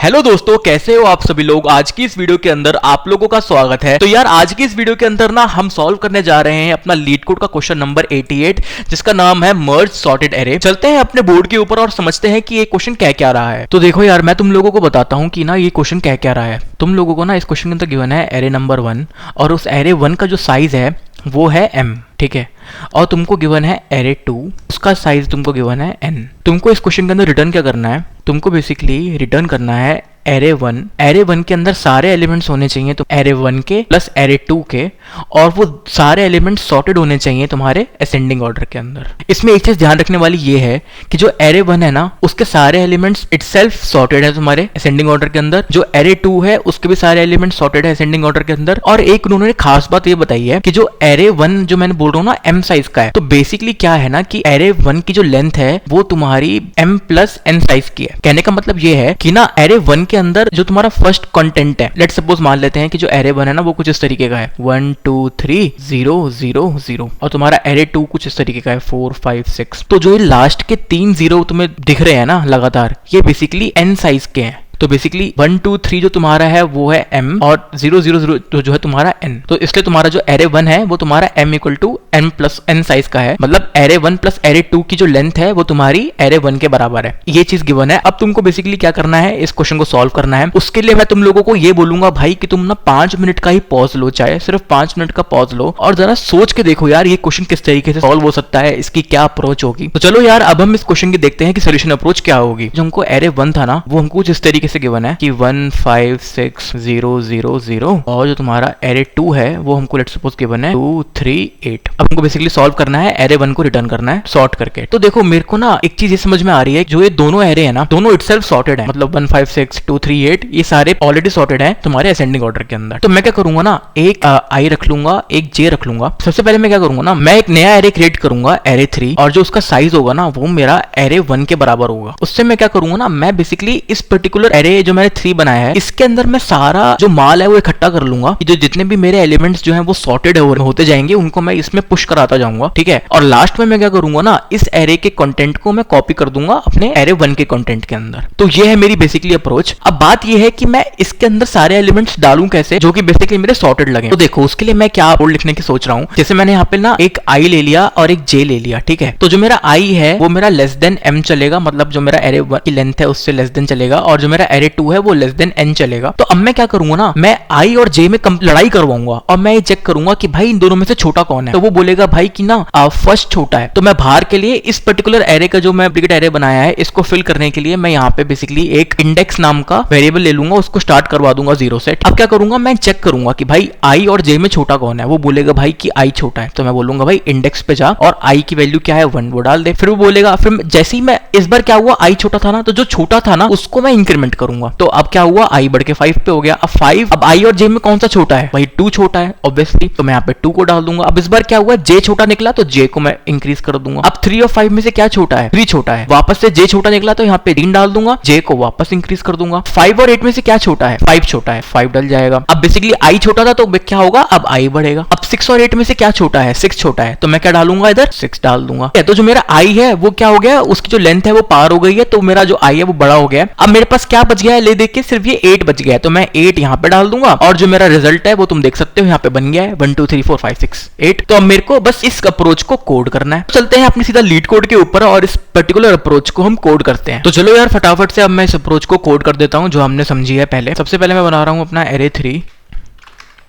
Hello दोस्तों, कैसे हो आप सभी लोग। आज की इस वीडियो के अंदर आप लोगों का स्वागत है। तो यार आज की इस वीडियो के अंदर ना हम सॉल्व करने जा रहे हैं अपना लीड कोड का क्वेश्चन नंबर 88 जिसका नाम है मर्ज सॉर्टेड एरे। चलते हैं अपने बोर्ड के ऊपर और समझते हैं कि ये क्वेश्चन कह क्या रहा है। तो देखो यार, मैं तुम लोगों को बताता हूँ कि ना ये क्वेश्चन कह क्या रहा है। तुम लोगों को ना इस क्वेश्चन के अंदर गिवन है एरे नंबर 1 और उस एरे 1 का जो साइज है वो है m, ठीक है। और तुमको गिवन है एरे 2, उसका साइज तुमको गिवन है n। तुमको इस क्वेश्चन के अंदर रिटर्न क्या करना है, तुमको बेसिकली रिटर्न करना है एरे 1। एरे 1 के अंदर सारे एलिमेंट्स होने चाहिए तो एरे 1 के प्लस एरे 2 के, और वो सारे एलिमेंट्स सॉर्टेड होने चाहिए तुम्हारे असेंडिंग ऑर्डर के अंदर। इसमें एक चीज ध्यान रखने वाली ये है कि जो एरे 1 है ना उसके सारे एलिमेंट्स इटसेल्फ सॉर्टेड है तुम्हारे असेंडिंग ऑर्डर के अंदर। जो एरे 2 है उसके भी सारे एलिमेंट्स सॉर्टेड है असेंडिंग ऑर्डर के अंदर। और एक उन्होंने खास बात ये बताई है कि जो एरे 1 जो मैंने बोल रहा हूँ ना m साइज का है, तो बेसिकली क्या है ना कि एरे 1 की जो लेंथ है वो तुम्हारी m प्लस n साइज की है। कहने का मतलब ये है कि ना एरे 1 के अंदर जो तुम्हारा फर्स्ट कंटेंट है, लेट्स सपोज मान लेते हैं कि जो एरे 1 है ना वो कुछ इस तरीके का है 1 2 3 0 0 0, और तुम्हारा एरे 2 कुछ इस तरीके का है 4 5 6। तो जो ये लास्ट के 3 0 तुम्हें दिख रहे हैं ना लगातार, ये बेसिकली n साइज के हैं। तो बेसिकली 1 2 3 जो तुम्हारा है वो है m और 0 0 0 जो है तुम्हारा n। तो इसलिए तुम्हारा जो एरे 1 है वो तुम्हारा m equal to m plus n size का है। मतलब एरे 1 प्लस एरे 2 की जो लेंथ है वो तुम्हारी एरे 1 के बराबर है। ये चीज गिवन है। अब तुमको बेसिकली क्या करना है, इस क्वेश्चन को सॉल्व करना है। उसके लिए मैं तुम लोगों को ये बोलूंगा भाई कि तुम ना 5 मिनट का ही पॉज लो, चाहे सिर्फ 5 मिनट का पॉज लो और जरा सोच के देखो यार ये क्वेश्चन किस तरीके से सॉल्व हो सकता है, इसकी क्या अप्रोच होगी। तो चलो यार अब हम इस क्वेश्चन की देखते हैं कि सोल्यूशन अप्रोच क्या होगी। जो हमको एरे 1 था ना वो हमको कुछ इस तरीके से गिवन है कि 1 5 6 0 0 0, और जो तुम्हारा एरे 2 है वो हमको लेट्स सपोज गिवन है 2 3 8। अब हमको बेसिकली सॉल्व करना है, एरे 1 को रिटर्न करना है सॉर्ट करके। तो देखो मेरे को ना एक चीज ये समझ में आ रही है, जो ये दोनों एरे है ना दोनों इटसेल्फ सॉर्टेड है। मतलब 1 5 6 2 3 8 ये सारे ऑलरेडी सॉर्टेड है तुम्हारे असेंडिंग ऑर्डर के अंदर। तो मैं क्या करूंगा ना, एक आई रख लूंगा, एक जे रख लूंगा। सबसे पहले मैं क्या करूंगा ना, मैं एक नया एरे क्रिएट करूंगा एरे 3, और जो उसका साइज होगा ना वो मेरा एरे 1 के बराबर होगा। उससे मैं क्या करूंगा ना, मैं बेसिकली इस पर्टिकुलर एरे जो मैंने 3 बनाया है इसके अंदर मैं सारा जो माल है वो इकट्ठा कर लूंगा। जो जितने भी मेरे एलिमेंट्स जो हैं वो सॉर्टेड होते जाएंगे उनको मैं इसमें पुश कराता जाऊंगा, ठीक है। और लास्ट में मैं क्या करूंगा ना, इस एरे के कंटेंट को मैं कॉपी कर दूंगा अपने एरे 1 के कंटेंट के अंदर। तो ये है मेरी बेसिकली अप्रोच। अब बात ये है कि मैं इसके अंदर सारे एलिमेंट्स डालूं कैसे जो कि बेसिकली मेरे सॉर्टेड लगे। तो देखो उसके लिए मैं क्या कोड लिखने की सोच रहा हूं। जैसे मैंने यहाँ पे ना एक आई ले लिया और एक जे ले लिया, ठीक है। तो जो मेरा आई है वो मेरा लेस देन m चलेगा, मतलब जो मेरा एरे 1 की लेंथ है उससे लेस देन चलेगा, और जो मेरा एरे 2 है वो लेस देन n चलेगा। तो अब मैं क्या करूंगा ना, मैं आई और जे में लड़ाई करवाऊंगा और मैं ये चेक करूंगा कि भाई इन दोनों में से छोटा कौन है। तो वो बोलेगा भाई कि ना फर्स्ट छोटा है। तो मैं बाहर के लिए इस पर्टिकुलर एरे का जो मैं डुप्लीकेट एरे बनाया है इसको फिल करने के लिए मैं यहाँ पे बेसिकली एक इंडेक्स नाम का वेरिएबल ले लूंगा, उसको स्टार्ट करवा दूंगा 0 से। अब क्या करूंगा, मैं चेक करूंगा कि भाई आई और जे में छोटा कौन है। वो बोलेगा भाई कि आई छोटा है, तो मैं बोलूंगा भाई इंडेक्स पे जा और आई की वैल्यू क्या है 1 वो डाल दे। फिर वो बोलेगा, फिर जैसे ही मैं इस बार क्या हुआ आई छोटा था ना, तो जो छोटा था ना उसको मैं इंक्रीमेंट करूंगा। तो अब क्या हुआ, आई बढ़ के 5 पे हो गया। अब 5, अब आई और जे में कौन सा छोटा है, भाई 2 छोटा है ऑब्वियसली, तो मैं यहाँ पे 2 को डाल दूंगा। अब इस बार क्या हुआ, जे छोटा निकला तो जे को मैं इंक्रीज कर दूंगा। अब 3 और 5 में से क्या छोटा है, 3 छोटा है। वापस से जे छोटा निकला तो यहाँ पे 3 डाल दूंगा, जे को वापस इंक्रीज कर दूंगा। 5 और 8 में से क्या छोटा है, 5 छोटा है, 5 डल जाएगा। अब बेसिकली आई छोटा था तो क्या होगा, अब आई बढ़ेगा। अब 6 और 8 में से क्या छोटा है, 6 छोटा है, तो मैं क्या डालूंगा इधर 6 डाल दूंगा। तो जो मेरा आई है वो क्या हो गया, उसकी जो लेंथ है वो पार हो गई है, तो मेरा जो आई है वो बड़ा हो गया। अब मेरे पास क्या बच गया है, ले देख के सिर्फ ये 8 बच गया है, तो मैं 8 यहाँ पे डाल दूंगा, और जो मेरा रिजल्ट है वो तुम देख सकते हो यहाँ पे बन गया है 1 2 3 4 5 6 8। तो अब मेरे को बस इस अप्रोच को कोड करना है। चलते हैं अपनी सीधा लीड कोड के ऊपर और इस पर्टिकुलर अप्रोच को हम कोड करते हैं। तो चलो यार फटाफट से अब मैं इस अप्रोच को कोड कर देता हूं जो हमने समझी है पहले। सबसे पहले मैं बना रहा हूं अपना एरे 3,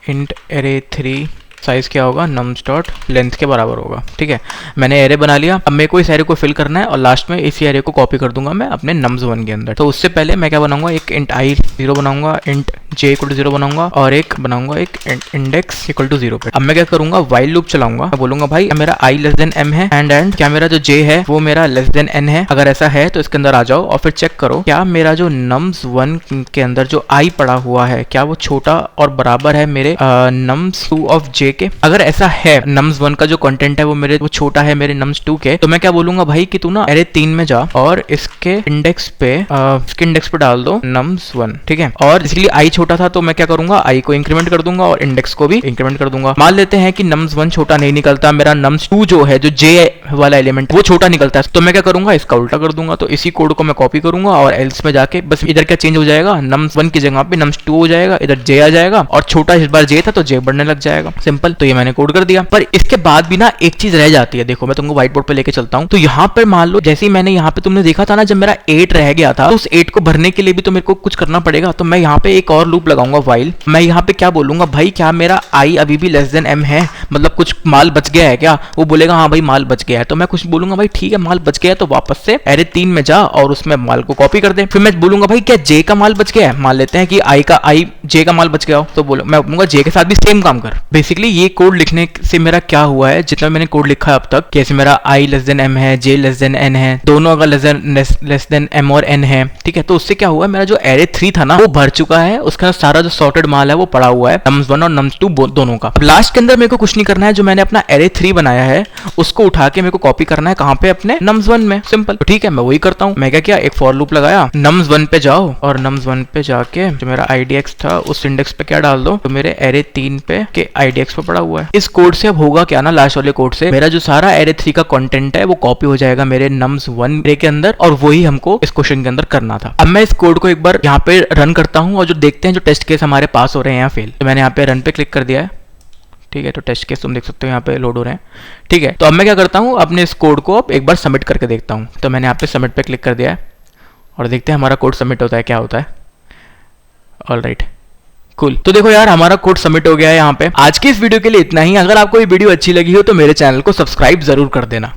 इंट एरे 3 साइज क्या होगा, नम्स डॉट लेंथ के बराबर होगा, ठीक है। मैंने एरे बना लिया। अब मेरे को इस एरे को फिल करना है और लास्ट में इसी एरे को कॉपी कर दूंगा मैं अपने नम्स 1 के अंदर। तो उससे पहले मैं क्या बनाऊंगा, एक इंट आई 0 बनाऊंगा, इंट जे इक्वल टू 0 बनाऊंगा, और एक बनाऊंगा एक इंडेक्स इक्वल टू 0 पे। अब मैं क्या करूंगा, वाइल लूप चलाऊंगा। मैं बोलूंगा भाई मेरा आई लेस देन m है, एंड क्या मेरा जो जे है वो मेरा लेस देन n है। अगर ऐसा है तो इसके अंदर आ जाओ और फिर चेक करो क्या मेरा जो नम्स 1 के अंदर जो आई पड़ा हुआ है क्या वो छोटा और बराबर है मेरे नम्स 2 ऑफ जे के। अगर ऐसा है, नम्स 1 का जो कंटेंट है वो छोटा है मेरे नम्स 2 के, तो मैं क्या बोलूंगा भाई कि तू ना एरे 3 में जा और इसके इंडेक्स पे डाल दो नम्स 1, ठीक है। और इसलिए आई छोटा था तो मैं क्या करूंगा, i को इंक्रीमेंट कर दूंगा और इंडेक्स को भी इंक्रीमेंट कर दूंगा। मान लेते हैं कि nums1 छोटा नहीं निकलता, मेरा nums2 जो है, जो j वाला एलिमेंट वो छोटा निकलता है, तो मैं क्या करूंगा, इसका उल्टा कर दूंगा। तो इसी कोड को मैं कॉपी करूंगा और एल्स में जाके बस इधर क्या चेंज हो जाएगा, nums1 की जगह पे nums2 हो जाएगा, इधर j आ जाएगा और छोटा इस बार j था तो j बढ़ने लग जाएगा। सिंपल। तो ये मैंने कोड कर दिया। पर इसके बाद भी ना एक चीज रह जाती है। देखो मैं तुमको व्हाइट बोर्ड पे लेके चलता हूँ। तो यहाँ पर मान लो जैसे ही मैंने यहाँ पे तुमने देखा था ना, जब मेरा 8 रह गया था तो उस 8 को भरने के लिए भी तो मेरे को कुछ करना पड़ेगा। तो मैं यहाँ पे एक और लूप लगाऊंगा व्हाइल। मैं यहाँ पे क्या बोलूंगा, भाई क्या मेरा i अभी भी लेस देन m है, मतलब कुछ माल बच गया है क्या? वो बोलेगा हाँ भाई माल बच गया है। तो मैं कुछ बोलूंगा भाई ठीक है माल बच गया है, तो वापस से एरे 3 में जा और उसमें माल को कॉपी कर दे। फिर मैं बोलूंगा भाई क्या j का माल बच गया है? मान लेते हैं कि j का माल बच गया हो, तो बोलो मैं बोलूंगा j के साथ भी सेम काम कर। बेसिकली ये कोड लिखने से मेरा क्या हुआ है, जितना मैंने कोड लिखा है अब तक, कैसे मेरा i लेस देन m है, j लेस देन n है, दोनों अगर लेस देन m और n है, ठीक है, तो उससे क्या हुआ है, मेरा जो एरे 3 था ना वो भर चुका है, उसका सारा जो सॉर्टेड माल है वो पड़ा हुआ है nums1 और nums2 दोनों का। अब लास्ट के अंदर मेरे को कुछ नहीं करना है, जो मैंने अपना एरे 3 बनाया है उसको उठा के मेरे को कॉपी करना है कहाँ पे, अपने nums1 में। सिंपल। तो ठीक है मैं वही करता हूँ। मैं क्या किया, एक फॉर लूप लगाया, nums1 पे जाओ और nums1 पे जाके जो मेरा idx था उस इंडेक्स पे क्या डाल दो, तो मेरे एरे 3 पे के idx पे पड़ा हुआ है। इस कोड से अब होगा क्या ना, लास्ट वाले कोड से मेरा जो सारा एरे 3 का कंटेंट है वो कॉपी हो जाएगा मेरे nums1 एरे के अंदर, और वही हमको इस क्वेश्चन के अंदर करना था। अब मैं इस कोड को एक बार यहाँ पे रन करता हूँ और जो देखते हैं जो टेस्ट केस हमारे पास हो रहे हैं या फेल। तो मैंने यहाँ पे रन पे क्लिक कर दिया है, ठीक है। तो टेस्ट केस तुम देख सकते हो यहाँ पे लोड हो रहे हैं, ठीक है। तो अब मैं क्या करता हूँ, अपने इस कोड को अब एक बार सबमिट करके देखता हूँ। तो मैंने यहाँ पे सबमिट पे क्लिक कर दिया है और देखते हैं हमारा कोड सबमिट होता है, क्या होता है। Alright, cool. तो देखो यार हमारा कोड सबमिट हो गया है यहाँ पे। आज की इस वीडियो के लिए इतना ही। अगर आपको ये वीडियो अच्छी लगी हो तो मेरे चैनल को सब्सक्राइब जरूर कर देना।